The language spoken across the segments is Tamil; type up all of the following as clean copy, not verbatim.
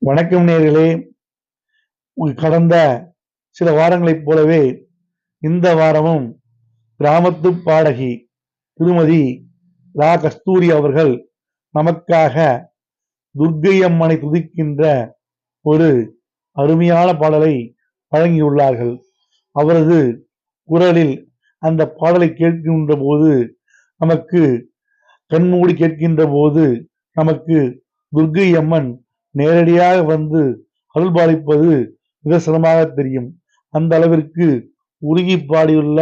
வணக்கம் நேயர்களே. கடந்த சில வாரங்களைப் போலவே இந்த வாரமும் கிராமத்து பாடகி திருமதி ரா கஸ்தூரி அவர்கள் நமக்காக துர்க்கை அம்மனை துதிக்கின்ற ஒரு அருமையான பாடலை வழங்கியுள்ளார்கள். அவரது குரலில் அந்த பாடலை கேட்கின்ற போது நமக்கு கண்மூடி கேட்கின்ற போது நமக்கு துர்க்கை அம்மன் நேரடியாக வந்து அருள்பாலிப்பது நிதர்சனமாக தெரியும். அந்த அளவிற்கு உருகி பாடியுள்ள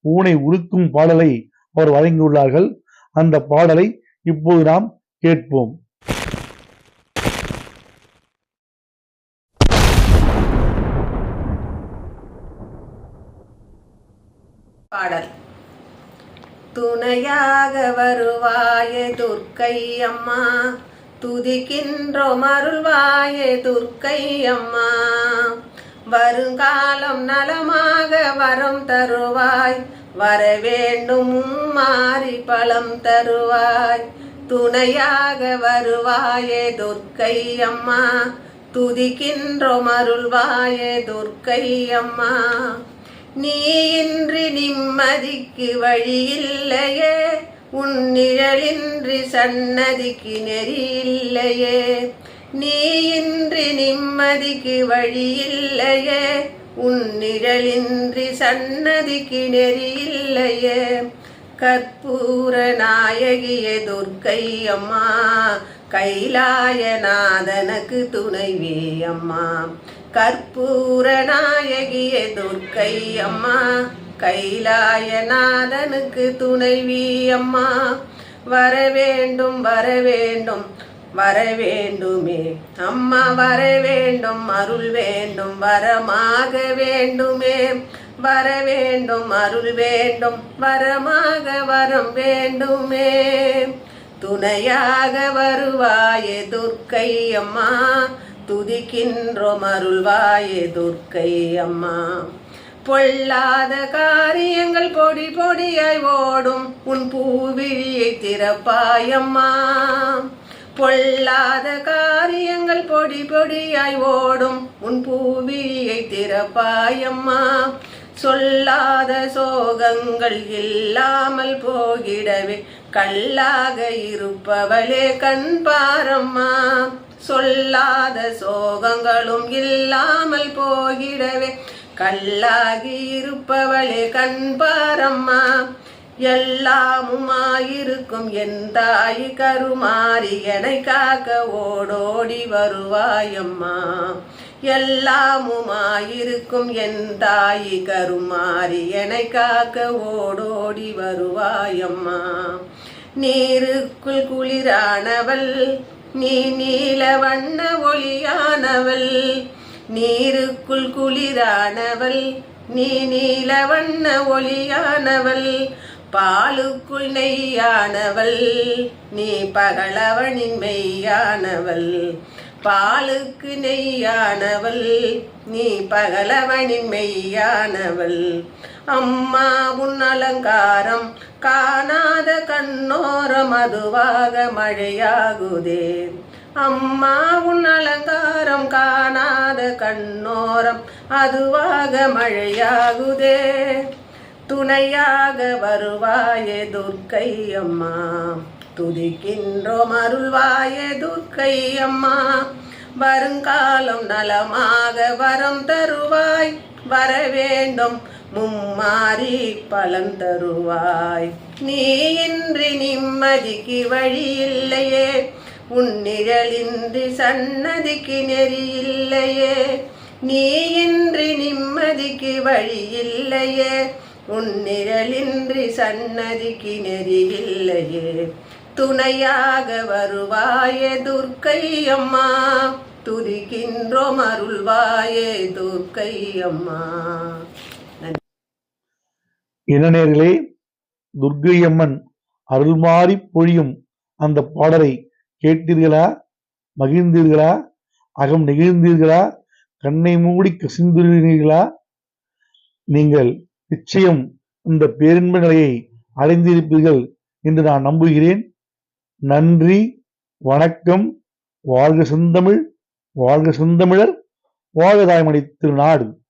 ஊனை உருக்கும் பாடலை அவர் வழங்கியுள்ளார்கள். அந்த பாடலை இப்போது நாம் கேட்போம். பாடல். துணையாக வருவாயே துர்க்கை அம்மா, துதிக்கின்றோம் அருள்வாயே துர்க்கை அம்மா. வருங்காலம் நலமாக வரம் தருவாய், வரவேண்டும் மாறி பலம் தருவாய். துணையாக வருவாயே துர்க்கை அம்மா, துதிக்கின்றோம் அருள்வாயே துர்க்கை அம்மா. நீ இன்றி நிம்மதிக்கு வழியில்லையே, உன் நிழலின்றி சன்னதிக்கு நெறியில்லையே. நீ இன்றி நிம்மதிக்கு வழியில்லையே, உன் நிழலின்றி சன்னதிக்கு நெறியில்லையே. கற்பூர நாயகியே துர்க்கை அம்மா, கைலாயநாதனுக்கு துணைவி அம்மா. கற்பூர நாயகியே துர்க்கை அம்மா, கைலாயநாதனுக்கு துணைவி அம்மா. வரவேண்டும் வரவேண்டும் வரவேண்டுமே அம்மா, வரவேண்டும் அருள் வேண்டும் வரமாக வேண்டுமே. வரவேண்டும் அருள் வேண்டும் வரமாக வரம் வேண்டுமே. துணையாக வருவாயே துர்க்கை அம்மா, துதிக்கின்றோம் அருள்வாயே துர்க்கை அம்மா. பொல்லாத காரியங்கள் பொடி பொடியாய் ஓடும், உன் பூவிழியை திறப்பாயம்மா. பொல்லாத காரியங்கள் பொடி பொடியாய் ஓடும், உன் பூவிழியை திறப்பாயம்மா. சொல்லாத சோகங்கள் இல்லாமல் போகிடவே, கல்லாக இருப்பவளே கண் பாரம்மா. சொல்லாத சோகங்களும் இல்லாமல் போகிடவே, கல்லாகி இருப்பவளே கண் பாரம்மா. எல்லாமுமாயிருக்கும் என் தாய் கருமாறி என்னை காக்க ஓடோடி வருவாயம்மா. எல்லாமுமாயிருக்கும் என் தாய் கருமாறி என்னை காக்க ஓடோடி வருவாயம்மா. நீருக்குள் குளிரானவள் நீ, நீல வண்ண ஒளியானவள். நீருக்குள் குளிரானவள் நீ, நீல வண்ண ஒளியானவள். பாலுக்குள் நெய்யானவள் நீ, பகலவனின் மெய்யானவள். பாலுக்கு நெய்யானவள் நீ, பகலவனின் மெய்யானவள். அம்மா உன் அலங்காரம் காணாத கண்ணோரம் அதுவாக மழையாகுதே. அம்மா உன் அலங்காரம் காணாத கண்ணோரம் அதுவாக மழையாகுதே. துணையாக வருவாயே துர்க்கை அம்மா, துதிக்கின்றோம் அருள்வாயே துர்க்கை அம்மா. வருங்காலம் நலமாக வரம் தருவாய், வரவேண்டும் மும்மாறி பலன் தருவாய். நீ இன்றி நிம்மதிக்கு வழியில்லையே, உன் நிழலின்றி சன்னதிக்கு நெறியில்லையே. நீ இன்றி நிம்மதிக்கு வழியில்லையே, உன் நிழலின்றி சன்னதிக்கு நெறியில்லையே. துணையாக வருவாயே துர்க்கை அம்மா, துதிக்கின்றோம் அருள்வாயே துர்க்கை அம்மா. இளைஞர்களே, துர்க்கை அம்மன் அருள்மாறி பொழியும் அந்த பாடலை கேட்டீர்களா? மகிழ்ந்தீர்களா? அகம் நெகிழ்ந்தீர்களா? கண்ணை மூடி கசிந்துள்ளீர்களா? நீங்கள் நிச்சயம் இந்த பேரின்ப நிலையை அடைந்திருப்பீர்கள் என்று நான் நம்புகிறேன். நன்றி, வணக்கம், வாழ்க செந்தமிழ், வாழ்க செந்தமிழர், வாழ்க தாய்மொழி திருநாடு.